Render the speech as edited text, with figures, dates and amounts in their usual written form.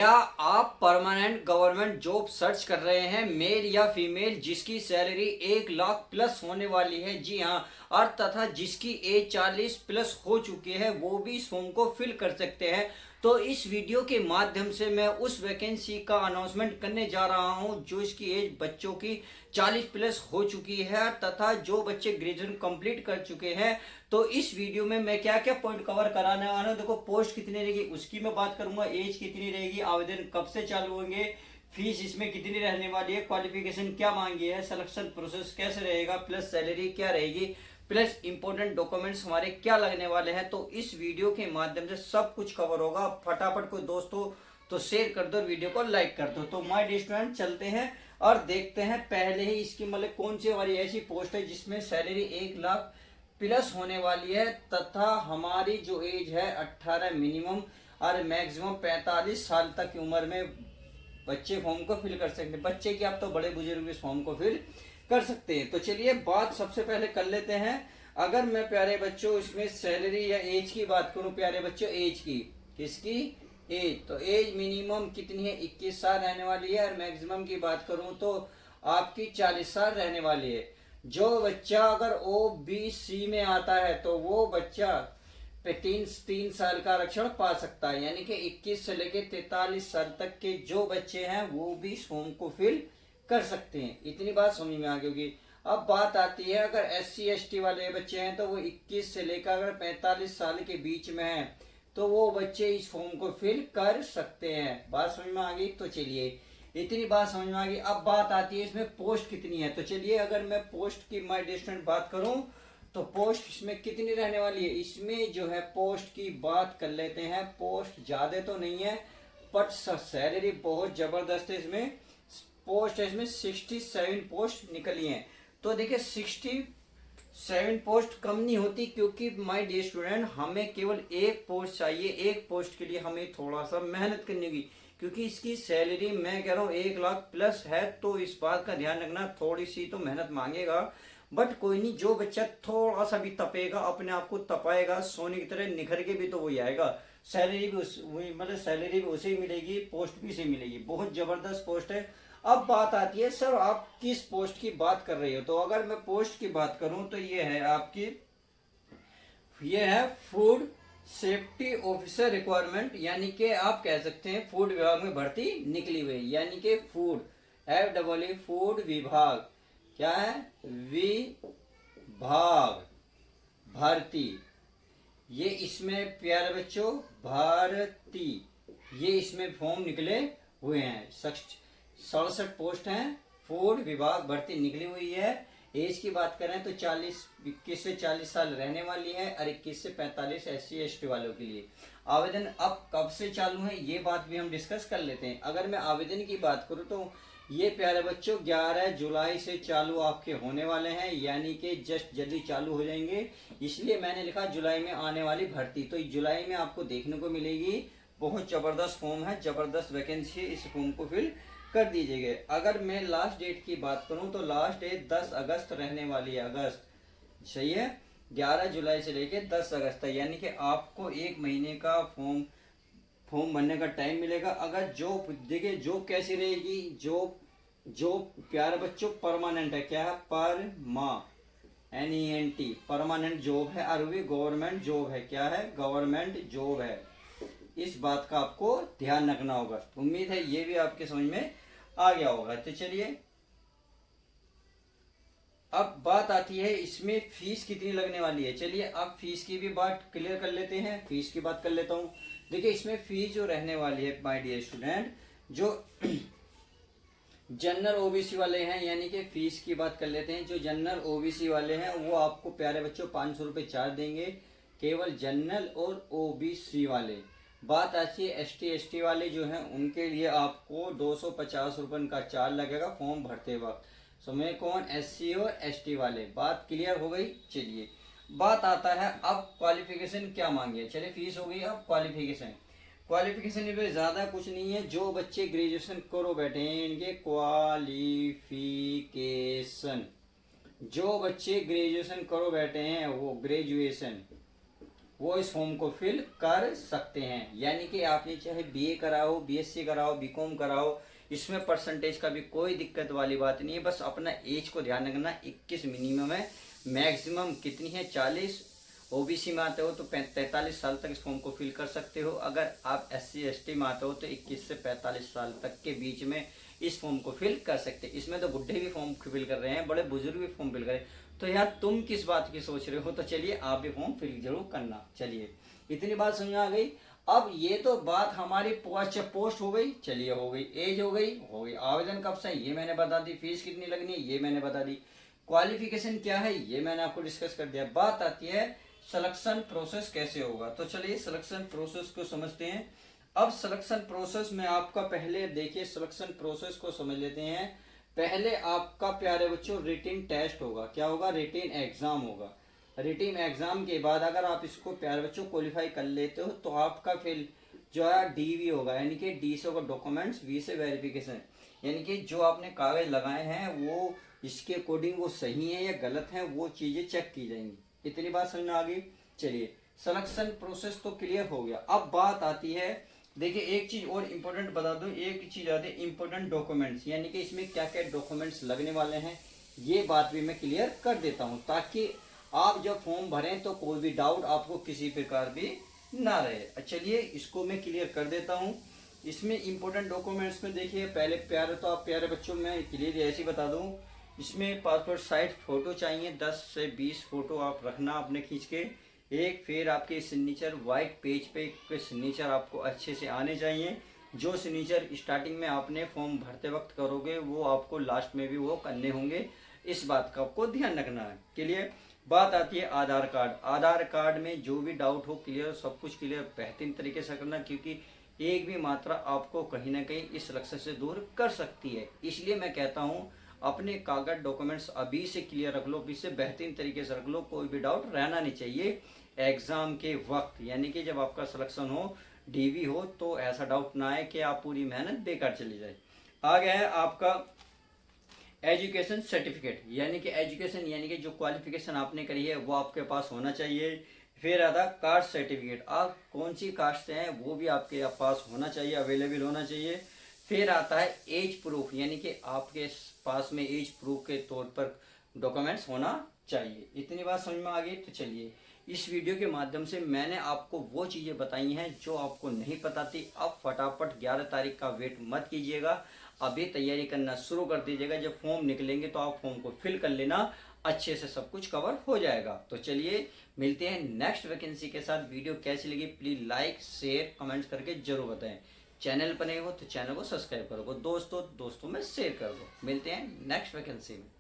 क्या आप permanent government job search कर रहे हैं, मेल या फीमेल, जिसकी सैलरी 1 लाख प्लस होने वाली है? जी हाँ। और तथा जिसकी एज 40 प्लस हो चुकी है, वो भी इस फॉर्म को फिल कर सकते हैं। तो इस वीडियो के माध्यम से मैं उस वैकेंसी का अनाउंसमेंट करने जा रहा हूं जो इसकी एज बच्चों की 40 प्लस हो चुकी है तथा जो बच्चे ग्रेजुएशन कंप्लीट कर चुके हैं। तो इस वीडियो में मैं क्या क्या पॉइंट कवर कराने वाला हूँ, देखो पोस्ट कितनी रहेगी उसकी मैं बात करूंगा, एज कितनी रहेगी, आवेदन कब से चालू होंगे, फीस इसमें कितनी रहने वाली है, क्वालिफिकेशन क्या मांगी है, सिलेक्शन प्रोसेस कैसे रहेगा, प्लस सैलरी क्या रहेगी, प्लस इंपॉर्टेंट डॉक्यूमेंट्स हमारे क्या लगने वाले हैं। तो इस वीडियो के माध्यम से सब कुछ कवर होगा। फटाफट कोई दोस्तों तो शेयर कर दो, वीडियो को लाइक कर दो। तो माय डियर स्टूडेंट, चलते हैं और देखते हैं पहले ही इसकी मतलब कौन सी हमारी ऐसी पोस्ट है जिसमें सैलरी 1 लाख प्लस होने वाली है तथा हमारी जो एज है 18 मिनिमम और मैक्सिमम 45 साल तक की उम्र में बच्चे फॉर्म को फिल कर सकते हैं। बच्चे की आप तो बड़े बुजुर्ग इस फॉर्म को फिल कर सकते हैं। तो चलिए बात सबसे पहले कर लेते हैं। अगर मैं प्यारे बच्चों इसमें सैलरी या एज की बात करूं, प्यारे बच्चों एज की, किसकी एज, तो एज मिनिमम कितनी है, 21 साल रहने वाली है और मैक्सिमम की बात करूं तो आपकी 40 साल रहने वाली है। जो बच्चा अगर OBC में आता है तो वो बच्चा पे तीन साल का आरक्षण पा सकता है, यानी कि 21 से लेके 43 साल तक के जो बच्चे हैं वो भी इस फॉर्म को फिल कर सकते हैं। इतनी बात समझ में आ गई होगी। अब बात आती है अगर SC ST वाले बच्चे हैं तो वो 21 से लेकर अगर 45 साल के बीच में है तो वो बच्चे इस फॉर्म को फिल कर सकते हैं। बात समझ में आ गई? तो चलिए इतनी बात समझ में आ गई। अब बात आती है इसमें पोस्ट कितनी है। तो चलिए अगर मैं पोस्ट की माय डियर स्टूडेंट बात करूं तो पोस्ट इसमें कितनी रहने वाली है, इसमें जो है पोस्ट की बात कर लेते हैं। पोस्ट ज्यादा तो नहीं है बट सैलरी बहुत जबरदस्त है। इसमें पोस्ट है, इसमें 67 पोस्ट निकली हैं। तो देखिए 67 पोस्ट कम नहीं होती, क्योंकि माय डियर स्टूडेंट हमें केवल एक पोस्ट चाहिए। एक पोस्ट के लिए हमें थोड़ा सा मेहनत करनी होगी, क्योंकि इसकी सैलरी मैं कह रहा हूँ 1 लाख प्लस है। तो इस बात का ध्यान रखना, थोड़ी सी तो मेहनत मांगेगा बट कोई नहीं। जो बच्चा थोड़ा सा भी तपेगा, अपने आप को तपाएगा, सोने की तरह निखर के भी तो वही आएगा। सैलरी भी वही, मतलब सैलरी भी उसे ही मिलेगी, पोस्ट भी से मिलेगी। बहुत जबरदस्त पोस्ट है। अब बात आती है सर आप किस पोस्ट की बात कर रहे हो। तो अगर मैं पोस्ट की बात करूं तो ये है आपकी, ये है फूड सेफ्टी ऑफिसर रिक्वायरमेंट, यानी कि आप कह सकते हैं फूड विभाग में भर्ती निकली हुई, यानी कि फूड FEE फूड विभाग, क्या है, विभाग भर्ती। ये इसमें प्यारे बच्चों भारती, ये इसमें फॉर्म निकले हुए हैं। 67 पोस्ट हैं, फूड विभाग भर्ती निकली हुई है। एज की बात करें तो 21 से 40 साल रहने वाली है और 21 से 45 SC ST वालों के लिए। आवेदन अब कब से चालू है ये बात भी हम डिस्कस कर लेते हैं। अगर मैं आवेदन की बात करूं तो ये प्यारे बच्चों 11 जुलाई से चालू आपके होने वाले हैं, यानी कि जस्ट जल्दी चालू हो जाएंगे। इसलिए मैंने लिखा जुलाई में आने वाली भर्ती। तो जुलाई में आपको देखने को मिलेगी। बहुत जबरदस्त फॉर्म है, जबरदस्त वैकेंसी है, इस फॉर्म को फिल कर दीजिएगा। अगर मैं लास्ट डेट की बात करूं तो लास्ट डेट 10 अगस्त रहने वाली है। अगस्त, सही है, 11 जुलाई से लेके 10 अगस्त तक, यानी कि आपको 1 महीने का फॉर्म भरने का टाइम मिलेगा। अगर जॉब देखिए जॉब कैसी रहेगी, जॉब प्यारे बच्चों परमानेंट है। क्या है, NENT परमानेंट जॉब है और भी गवर्नमेंट जॉब है। क्या है, गवर्नमेंट जॉब है। इस बात का आपको ध्यान रखना होगा। उम्मीद है ये भी आपके समझ में आ गया होगा। तो चलिए अब बात आती है इसमें फीस कितनी लगने वाली है। चलिए अब फीस की भी बात क्लियर कर लेते हैं। फीस की बात कर लेता हूँ। देखिए इसमें फीस जो रहने वाली है माय डियर स्टूडेंट, जो जनरल OBC वाले हैं, यानी कि फीस की बात कर लेते हैं। जो जनरल OBC वाले हैं वो आपको प्यारे बच्चों 500 रुपये चार्ज देंगे, केवल जनरल और OBC वाले। बात आती है ST ST वाले जो हैं उनके लिए आपको 250 रुपये का चार्ज लगेगा फॉर्म भरते वक्त। समझे कौन, SC और ST वाले। बात क्लियर हो गई। चलिए बात आता है अब क्वालिफिकेशन क्या मांगे। चलिए फीस हो गई, अब क्वालिफिकेशन। क्वालिफिकेशन में ज़्यादा कुछ नहीं है। जो बच्चे ग्रेजुएशन करो बैठे हैं इनके क्वालिफिकेशन, जो बच्चे ग्रेजुएशन करो बैठे हैं वो ग्रेजुएशन वो इस फॉर्म को फिल कर सकते हैं। यानी कि आपने चाहे बीए करा हो, बीएससी करा हो, बीकॉम करा हो, इसमें परसेंटेज का भी कोई दिक्कत वाली बात नहीं है। बस अपना एज को ध्यान रखना, 21 मिनिमम है, मैक्सिमम कितनी है 40। ओबीसी में आते हो तो 43 साल तक इस फॉर्म को फिल कर सकते हो। अगर आप SC ST में आते हो तो 21 से 45 साल तक के बीच में इस फॉर्म को फिल कर सकते हैं। इसमें तो बुढ़े भी फॉर्म फिल कर रहे हैं, बड़े बुजुर्ग भी फॉर्म फिल कर रहे हैं। तो यार तुम किस बात की सोच रहे हो? तो चलिए आप भी फॉर्म फिल जरूर करना। चलिए इतनी बात समझ में आ गई। अब ये तो बात हमारी पोस्ट हो गई, चलिए हो गई, एज हो गई, हो गई, आवेदन कब से ये मैंने बता दी, फीस कितनी लगनी है ये मैंने बता दी, क्वालिफिकेशन क्या है ये मैंने आपको डिस्कस कर दिया। बात आती है सिलेक्शन प्रोसेस कैसे होगा। तो चलिए सिलेक्शन प्रोसेस को समझते हैं। अब सिलेक्शन प्रोसेस में आपका पहले देखिए, सिलेक्शन प्रोसेस को समझ लेते हैं। पहले आपका प्यारे बच्चों रिटिन टेस्ट होगा। क्या होगा? रिटिन एग्जाम होगा। रिटिन एग्जाम के बाद अगर आप इसको प्यारे बच्चों क्वालिफाई कर लेते हो तो आपका फिर जो है डीवी होगा, यानी कि डी से होगा डॉक्यूमेंट्स, वी से वेरिफिकेशन, यानी कि जो आपने कागज लगाए हैं वो इसके अकॉर्डिंग वो सही है या गलत है, वो चीजें चेक की जाएंगी। इतनी बात समझ में आ गई। चलिए सिलेक्शन प्रोसेस तो क्लियर हो गया। अब बात आती है, देखिए एक चीज और इम्पोर्टेंट बता दूं, एक चीज आती है इम्पोर्टेंट डॉक्यूमेंट्स, यानी कि इसमें क्या क्या डॉक्यूमेंट्स लगने वाले हैं ये बात भी मैं क्लियर कर देता हूं, ताकि आप जब फॉर्म भरें तो कोई भी डाउट आपको किसी प्रकार भी ना रहे। चलिए इसको मैं क्लियर कर देता हूं। इसमें इम्पोर्टेंट डॉक्यूमेंट्स में देखिए, पहले प्यारे तो आप प्यारे बच्चों में क्लियर ऐसे बता दूं, इसमें पासपोर्ट साइज फोटो चाहिए, 10 से 20 फोटो आप रखना अपने खींच के एक। फिर आपके सिग्नेचर वाइट पेज पे सिग्नेचर आपको अच्छे से आने चाहिए। जो सिग्नेचर स्टार्टिंग में आपने फॉर्म भरते वक्त करोगे वो आपको लास्ट में भी वो करने होंगे। इस बात का आपको ध्यान रखना है। क्लियर? बात आती है आधार कार्ड। आधार कार्ड में जो भी डाउट हो क्लियर, सब कुछ क्लियर बेहतरीन तरीके से करना, क्योंकि एक भी मात्रा आपको कहीं ना कहीं इस लक्ष्य से दूर कर सकती है। इसलिए मैं कहता हूँ अपने कागज डॉक्यूमेंट्स अभी से क्लियर रख लो, अभी से बेहतरीन तरीके से रख लो, कोई भी डाउट रहना नहीं चाहिए एग्जाम के वक्त। यानी कि जब आपका सिलेक्शन हो, डीवी हो, तो ऐसा डाउट ना आए कि आप पूरी मेहनत बेकार चली जाए। आ गया है आपका एजुकेशन सर्टिफिकेट, यानी कि एजुकेशन यानी कि जो क्वालिफिकेशन आपने करी है वो आपके पास होना चाहिए। फिर आता कास्ट सर्टिफिकेट, आप कौन सी कास्ट से हैं वो भी आपके पास होना चाहिए, अवेलेबल होना चाहिए। फिर आता है एज प्रूफ, यानी कि आपके पास में एज प्रूफ के तौर पर डॉक्यूमेंट्स होना चाहिए। इतनी बात समझ में आ गई। तो चलिए इस वीडियो के माध्यम से मैंने आपको वो चीज़ें बताई हैं जो आपको नहीं पता थी। अब फटाफट 11 तारीख का वेट मत कीजिएगा, अभी तैयारी करना शुरू कर दीजिएगा। जब फॉर्म निकलेंगे तो आप फॉर्म को फिल कर लेना, अच्छे से सब कुछ कवर हो जाएगा। तो चलिए मिलते हैं नेक्स्ट वैकेंसी के साथ। वीडियो कैसी लगी प्लीज़ लाइक शेयर कमेंट्स करके जरूर बताएं। चैनल पर नए हो तो चैनल को सब्सक्राइब करो, दोस्तों में शेयर कर दो। मिलते हैं नेक्स्ट वैकेंसी में।